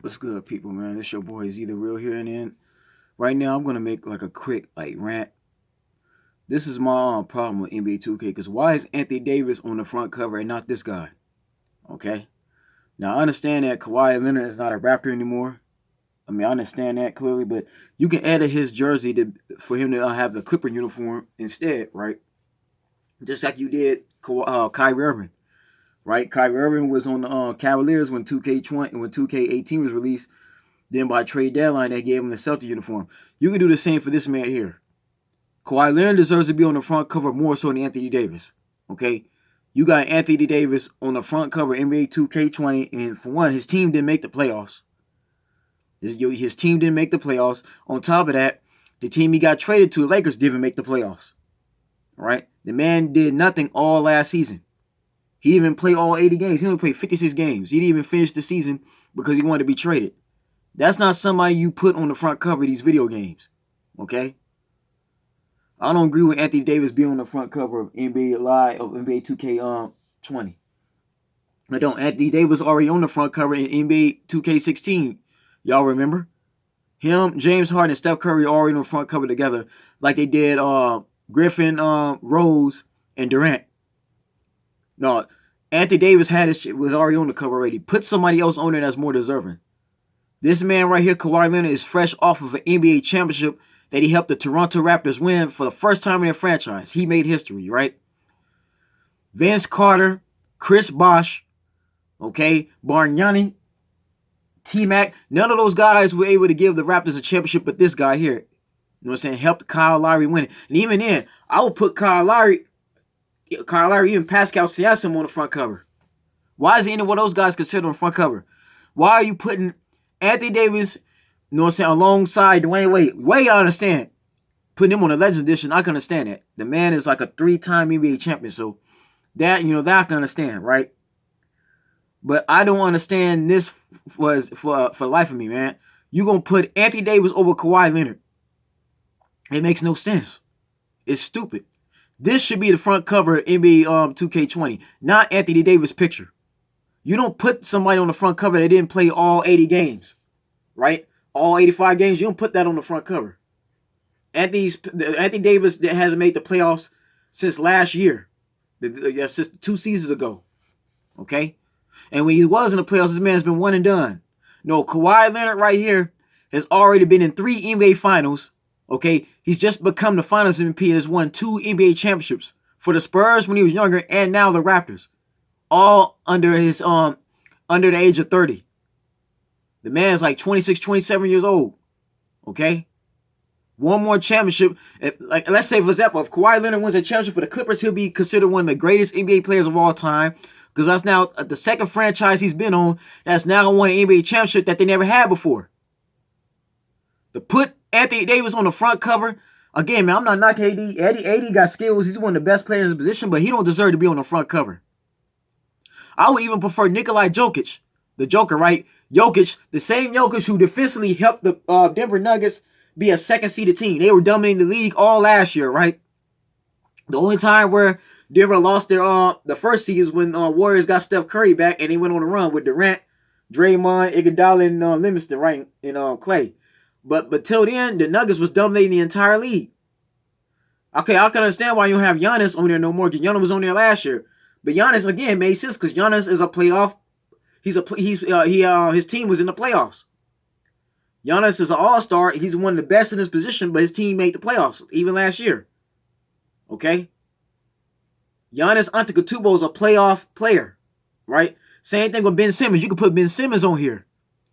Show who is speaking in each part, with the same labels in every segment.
Speaker 1: What's good, people, man? This your boy is either real here and then. Right now, I'm gonna make like a quick rant. This is my problem with NBA 2K because why is Anthony Davis on the front cover and not this guy? Okay. Now I understand that Kawhi Leonard is not a Raptor anymore. I mean, I understand that clearly, but you can edit his jersey for him to have the Clipper uniform instead, right? Just like you did Kyrie Irving, right? Kyrie Irving was on the Cavaliers when 2K20 when 2K18 was released. Then by trade deadline, they gave him the Celtic uniform. You can do the same for this man here. Kawhi Leonard deserves to be on the front cover more so than Anthony Davis. Okay? You got Anthony Davis on the front cover NBA 2K20, and for one, his team didn't make the playoffs. His team didn't make the playoffs. On top of that, the team he got traded to, the Lakers, didn't make the playoffs. Right? The man did nothing all last season. He didn't even play all 80 games. He only played 56 games. He didn't even finish the season because he wanted to be traded. That's not somebody you put on the front cover of these video games. Okay? I don't agree with Anthony Davis being on the front cover of NBA Live of NBA 2K20. I don't. Anthony Davis already on the front cover in NBA 2K16. Y'all remember? Him, James Harden, and Steph Curry already on the front cover together like they did Griffin, Rose, and Durant. No, Anthony Davis was already on the cover already. Put somebody else on there that's more deserving. This man right here, Kawhi Leonard, is fresh off of an NBA championship that he helped the Toronto Raptors win for the first time in their franchise. He made history, right? Vince Carter, Chris Bosh, okay, Bargnani, T-Mac, none of those guys were able to give the Raptors a championship, but this guy here, you know what I'm saying, helped Kyle Lowry win it. And even then, I would put Kyle Lowry, even Pascal Siakam on the front cover. Why is any one of those guys considered on the front cover? Why are you putting Anthony Davis, you know what I'm saying, alongside Dwayne Wade? Wade, I understand. Putting him on the Legends Edition, I can understand that. The man is like a 3-time NBA champion, so that, that I can understand, right? But I don't understand this for the life of me, man. You gonna put Anthony Davis over Kawhi Leonard. It makes no sense. It's stupid. This should be the front cover of NBA 2K20, not Anthony Davis' picture. You don't put somebody on the front cover that didn't play all 80 games, right? All 85 games, you don't put that on the front cover. Anthony Davis that hasn't made the playoffs since last year, since 2 seasons ago, okay? And when he was in the playoffs, this man's been one and done. No, Kawhi Leonard right here has already been in 3 NBA finals, okay? He's just become the finals MVP and has won 2 NBA championships for the Spurs when he was younger and now the Raptors. All under the age of 30. The man's like 26, 27 years old. Okay? One more championship. Let's say, for example, if Kawhi Leonard wins a championship for the Clippers, he'll be considered one of the greatest NBA players of all time. Because that's now the second franchise he's been on that's now won an NBA championship that they never had before. To put Anthony Davis on the front cover, again, man, I'm not knocking AD. AD got skills. He's one of the best players in his position, but he don't deserve to be on the front cover. I would even prefer Nikola Jokic, the Joker, right? Jokic, the same Jokic who defensively helped the Denver Nuggets be a second-seeded team. They were dominating the league all last year, right? The only time where Denver lost their the first seed is when Warriors got Steph Curry back and they went on a run with Durant, Draymond, Iguodala, and Livingston, right? And Clay. But till then, the Nuggets was dominating the entire league. Okay, I can understand why you don't have Giannis on there no more because Giannis was on there last year. But Giannis again made sense because Giannis is a playoff. His team was in the playoffs. Giannis is an all-star. He's one of the best in his position, but his team made the playoffs even last year. Okay. Giannis Antetokounmpo is a playoff player, right? Same thing with Ben Simmons. You can put Ben Simmons on here.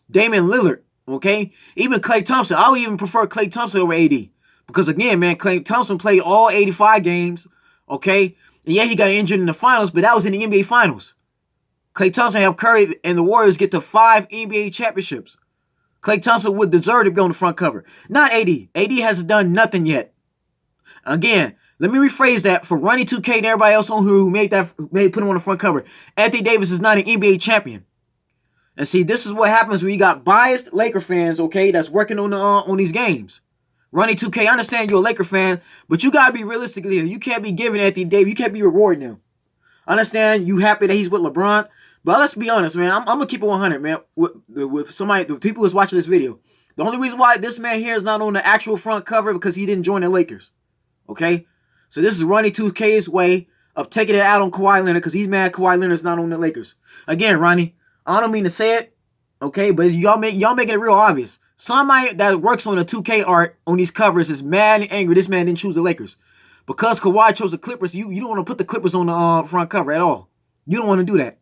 Speaker 1: Damian Lillard, okay? Even Klay Thompson. I would even prefer Klay Thompson over AD because again, man, Klay Thompson played all 85 games, okay? And yeah, he got injured in the finals, but that was in the NBA Finals. Klay Thompson helped Curry and the Warriors get to 5 NBA championships. Klay Thompson would deserve to be on the front cover. Not AD. AD hasn't done nothing yet. Again, let me rephrase that for Ronnie 2K and everybody else on who put him on the front cover. Anthony Davis is not an NBA champion. And see, this is what happens when you got biased Laker fans, okay, that's working on these games. Ronnie 2K, I understand you're a Laker fan, but you got to be realistic here. You can't be giving Anthony Davis, you can't be rewarding him. I understand you happy that he's with LeBron, But let's be honest, man. I'm gonna keep it 100, man. With somebody, the people who's watching this video, the only reason why this man here is not on the actual front cover because he didn't join the Lakers. Okay, so this is Ronnie 2K's way of taking it out on Kawhi Leonard because he's mad Kawhi Leonard's not on the Lakers. Again, Ronnie, I don't mean to say it, okay, but y'all making it real obvious. Somebody that works on the 2K art on these covers is mad and angry. This man didn't choose the Lakers because Kawhi chose the Clippers. You don't want to put the Clippers on the front cover at all. You don't want to do that.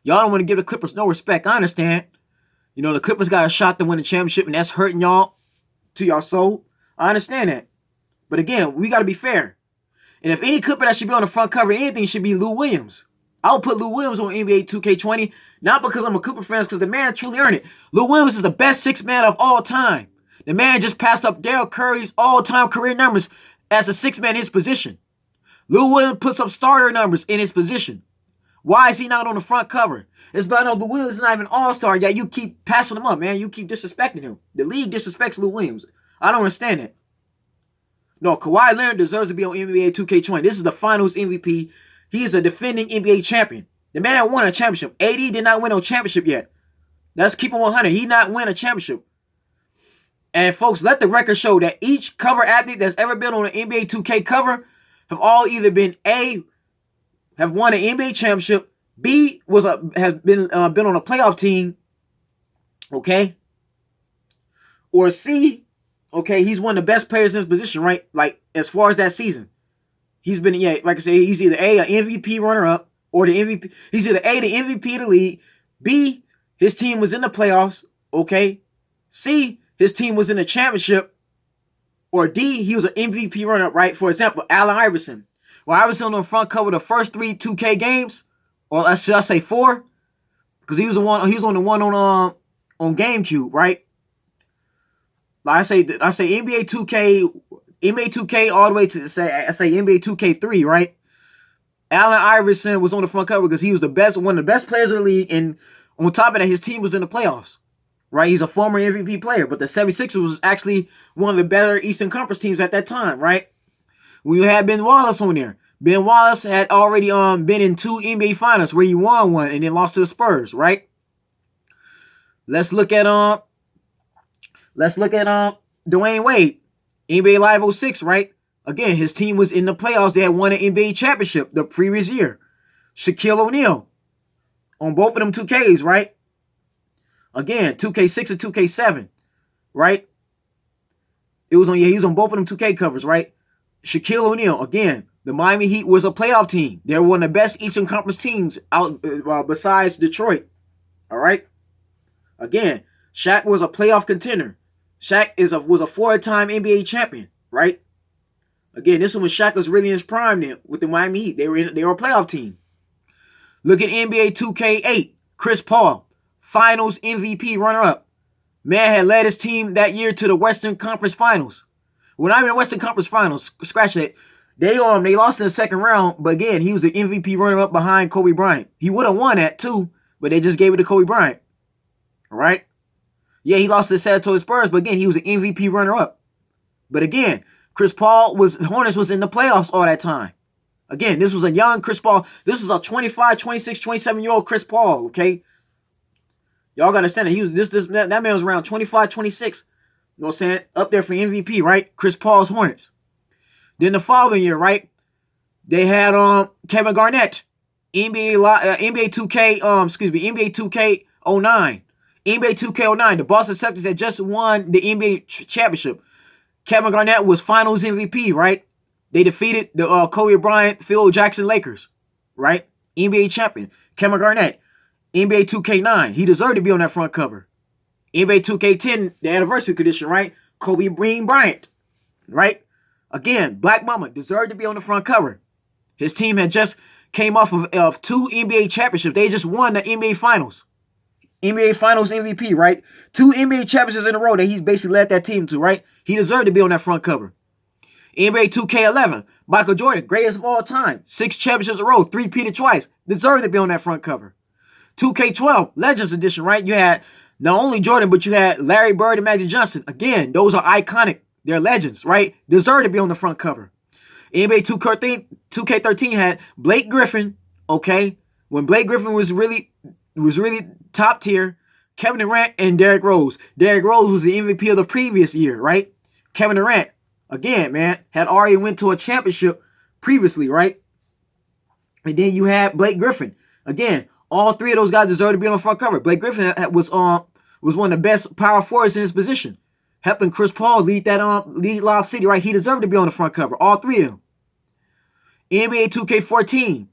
Speaker 1: Y'all don't want to give the Clippers no respect. I understand. You know, the Clippers got a shot to win the championship, and that's hurting y'all to y'all soul. I understand that. But again, we got to be fair. And if any Clipper that should be on the front cover of anything should be Lou Williams. I would put Lou Williams on NBA 2K20, not because I'm a Clipper fan, because the man truly earned it. Lou Williams is the best sixth man of all time. The man just passed up Dale Curry's all-time career numbers as a sixth man in his position. Lou Williams puts up starter numbers in his position. Why is he not on the front cover? It's about no, Lou Williams is not even all-star, yet you keep passing him up, man. You keep disrespecting him. The league disrespects Lou Williams. I don't understand that. No, Kawhi Leonard deserves to be on NBA 2K20. This is the finals MVP. He is a defending NBA champion. The man won a championship. AD did not win no championship yet. Let's keep it 100. He not win a championship. And folks, let the record show that each cover athlete that's ever been on an NBA 2K cover have all either been A, have won an NBA championship, B, have been on a playoff team, okay, or C, okay, he's one of the best players in his position, right? Like as far as that season, he's been like I say, he's either A, an MVP runner-up, or the MVP. He's either A, the MVP of the league, B, his team was in the playoffs, okay, C, his team was in the championship, or D, he was an MVP runner-up, right? For example, Allen Iverson. Well, Iverson on the front cover of the first 3 2K games, or should I say 4? Because he was on the one on GameCube, right? Like I say NBA 2K all the way to say NBA 2K3, right? Allen Iverson was on the front cover because he was one of the best players in the league, and on top of that, his team was in the playoffs, right? He's a former MVP player, but the 76ers was actually one of the better Eastern Conference teams at that time, right? We had Ben Wallace on there. Ben Wallace had already been in 2 NBA Finals where he won one and then lost to the Spurs, right? Let's look at Dwayne Wade, NBA Live 06, right? Again, his team was in the playoffs. They had won an NBA championship the previous year. Shaquille O'Neal on both of them 2Ks, right? Again, 2K6 and 2K7, right? He was on both of them 2K covers, right? Shaquille O'Neal, again, the Miami Heat was a playoff team. They're one of the best Eastern Conference teams out besides Detroit. All right? Again, Shaq was a playoff contender. Shaq was a 4-time NBA champion, right? Again, this one when Shaq was really in his prime then with the Miami Heat. They were a playoff team. Look at NBA 2K8. Chris Paul, Finals MVP runner-up. Man had led his team that year to the Western Conference Finals. Well, not even the Western Conference Finals. Scratch that. They lost in the second round, but again, he was the MVP runner-up behind Kobe Bryant. He would have won that too, but they just gave it to Kobe Bryant. All right? Yeah, he lost to the San Antonio Spurs, but again, he was an MVP runner-up. But again, Hornets was in the playoffs all that time. Again, this was a young Chris Paul. This was a 25, 26, 27-year-old Chris Paul, okay? Y'all gotta understand that that man was around 25, 26. You know what I'm saying? Up there for MVP, right? Chris Paul's Hornets. Then the following year, right? They had Kevin Garnett, NBA 2K09. NBA 2K09. The Boston Celtics had just won the NBA championship. Kevin Garnett was Finals MVP, right? They defeated the Kobe Bryant, Phil Jackson Lakers, right? NBA champion. Kevin Garnett, NBA 2K9. He deserved to be on that front cover. NBA 2K10, the anniversary edition, right? Kobe Bryant, right? Again, Black Mama deserved to be on the front cover. His team had just came off of 2 NBA championships. They just won the NBA Finals. NBA Finals MVP, right? 2 NBA championships in a row that he's basically led that team to, right? He deserved to be on that front cover. NBA 2K11, Michael Jordan, greatest of all time. 6 championships in a row, 3-peated twice. Deserved to be on that front cover. 2K12, Legends Edition, right? You had not only Jordan, but you had Larry Bird and Magic Johnson. Again, those are iconic. They're legends, right? Deserve to be on the front cover. NBA 2K13 had Blake Griffin, okay? When Blake Griffin was really top tier, Kevin Durant and Derrick Rose. Derrick Rose was the MVP of the previous year, right? Kevin Durant, again, man, had already went to a championship previously, right? And then you had Blake Griffin. Again, all three of those guys deserve to be on the front cover. Blake Griffin was one of the best power forwards in his position, helping Chris Paul lead Lob City, right? He deserved to be on the front cover. All three of them. NBA 2K14.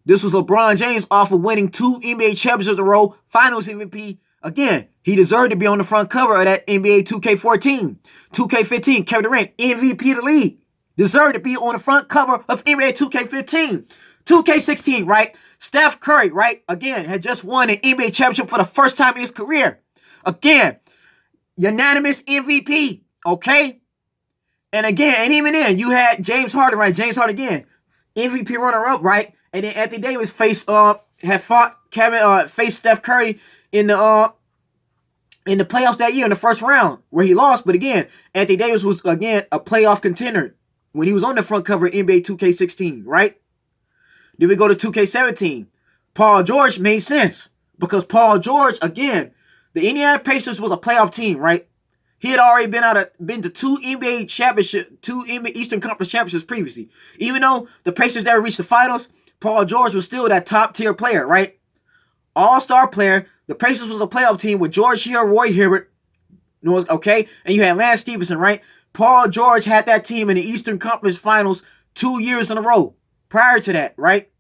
Speaker 1: This was LeBron James off of winning 2 NBA championships in a row, Finals MVP. Again, he deserved to be on the front cover of that NBA 2K14. 2K15, Kevin Durant, MVP of the league. Deserved to be on the front cover of NBA 2K15. 2K16, right? Steph Curry, right? Again, had just won an NBA championship for the first time in his career. Again, unanimous MVP, okay? And again, and even then, you had James Harden, right? James Harden again, MVP runner-up, right? And then Anthony Davis faced Steph Curry in the playoffs that year in the first round where he lost. But again, Anthony Davis was again a playoff contender when he was on the front cover of NBA 2K16, right? Then we go to 2K17. Paul George made sense because Paul George, again, the Indiana Pacers was a playoff team, right? He had already been to 2 NBA championship, 2 NBA Eastern Conference championships previously. Even though the Pacers never reached the finals, Paul George was still that top tier player, right? All-star player. The Pacers was a playoff team with George Hill, Roy Hibbert, okay? And you had Lance Stevenson, right? Paul George had that team in the Eastern Conference Finals 2 years in a row prior to that, right?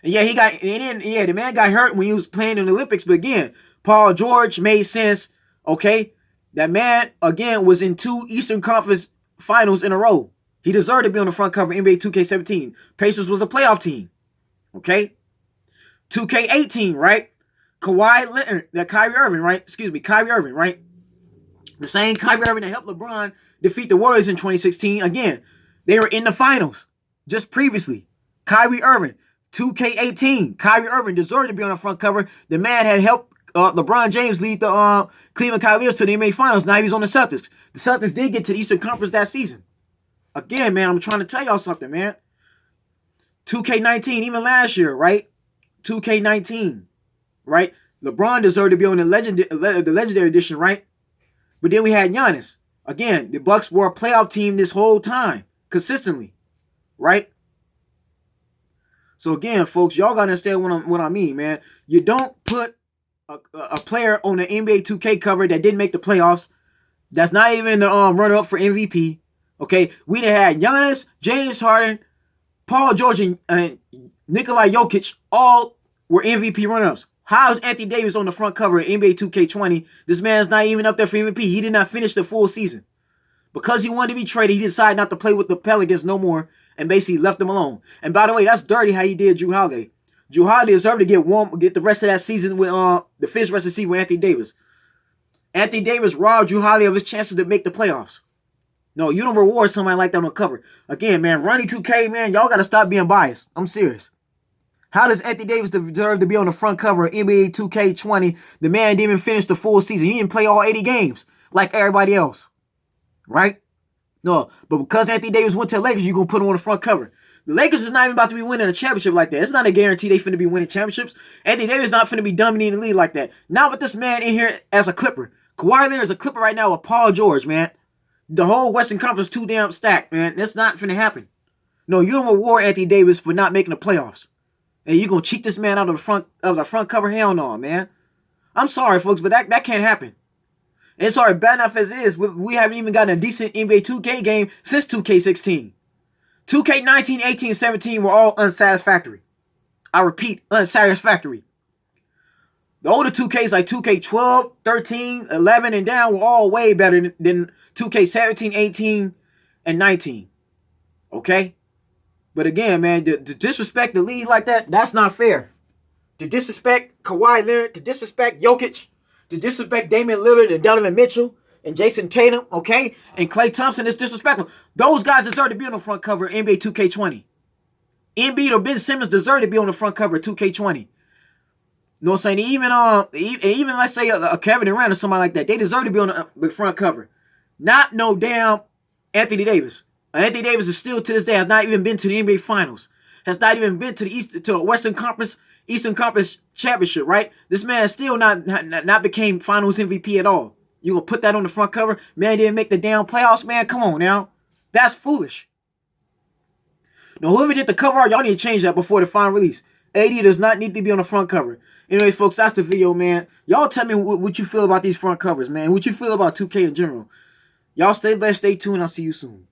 Speaker 1: And yeah, the man got hurt when he was playing in the Olympics. But again, Paul George made sense, okay? That man, again, was in 2 Eastern Conference Finals in a row. He deserved to be on the front cover of NBA 2K17. Pacers was a playoff team. Okay? 2K18, right? Kawhi Leonard, Kyrie Irving, right? Kyrie Irving, right? The same Kyrie Irving that helped LeBron defeat the Warriors in 2016. Again, they were in the finals just previously. Kyrie Irving, 2K18. Kyrie Irving deserved to be on the front cover. The man had helped LeBron James lead the Cleveland Cavaliers to the NBA Finals. Now he's on the Celtics. The Celtics did get to the Eastern Conference that season. Again, man, I'm trying to tell y'all something, man. 2K19, even last year, right? 2K19, right? LeBron deserved to be on the legendary edition, right? But then we had Giannis. Again, the Bucks were a playoff team this whole time, consistently, right? So again, folks, y'all gotta understand what I mean, man. You don't put a player on the NBA 2K cover that didn't make the playoffs. That's not even the runner-up for MVP. Okay, we done had Giannis, James Harden, Paul George, and Nikola Jokic all were MVP runners. How is Anthony Davis on the front cover of NBA 2K20? This man's not even up there for MVP. He did not finish the full season. Because he wanted to be traded, he decided not to play with the Pelicans no more and basically left them alone. And by the way, that's dirty how he did Jrue Holiday. Jrue Holiday deserved to get the rest of that season with the fifth rest of the season with Anthony Davis. Anthony Davis robbed Jrue Holiday of his chances to make the playoffs. No, you don't reward somebody like that on the cover. Again, man, Ronnie 2K, man, y'all got to stop being biased. I'm serious. How does Anthony Davis deserve to be on the front cover of NBA 2K20? The man didn't even finish the full season. He didn't play all 80 games like everybody else. Right? No, but because Anthony Davis went to the Lakers, you're going to put him on the front cover. The Lakers is not even about to be winning a championship like that. It's not a guarantee they finna be winning championships. Anthony Davis is not finna be dominating the league like that. Not with this man in here as a Clipper. Kawhi Leonard is a Clipper right now with Paul George, man. The whole Western Conference too damn stacked, man. That's not finna happen. No, you don't reward Anthony Davis for not making the playoffs. And you're gonna cheat this man out of the front cover? Hell no, man. I'm sorry, folks, but that can't happen. And sorry, bad enough as it is, we haven't even gotten a decent NBA 2K game since 2K16. 2K19, 18, 17 were all unsatisfactory. I repeat, unsatisfactory. The older 2Ks like 2K12, 13, 11, and down were all way better than 2K17, 18, and 19. Okay? But again, man, to disrespect the league like that, that's not fair. To disrespect Kawhi Leonard, to disrespect Jokic, to disrespect Damian Lillard and Donovan Mitchell and Jason Tatum, okay? And Klay Thompson is disrespectful. Those guys deserve to be on the front cover of NBA 2K20. Embiid or Ben Simmons deserve to be on the front cover of 2K20. You know what I'm saying? Even let's say a Kevin Durant or somebody like that, they deserve to be on the front cover. Not no damn Anthony Davis. Anthony Davis is still to this day has not even been to the NBA Finals. has not even been to the Eastern Conference championship, right? This man still not became Finals MVP at all. You gonna put that on the front cover? Man didn't make the damn playoffs, man. Come on now, that's foolish. Now, whoever did the cover art, y'all need to change that before the final release. AD does not need to be on the front cover. Anyways, folks, that's the video, man. Y'all tell me what you feel about these front covers, man. What you feel about 2K in general. Y'all stay blessed, stay tuned. I'll see you soon.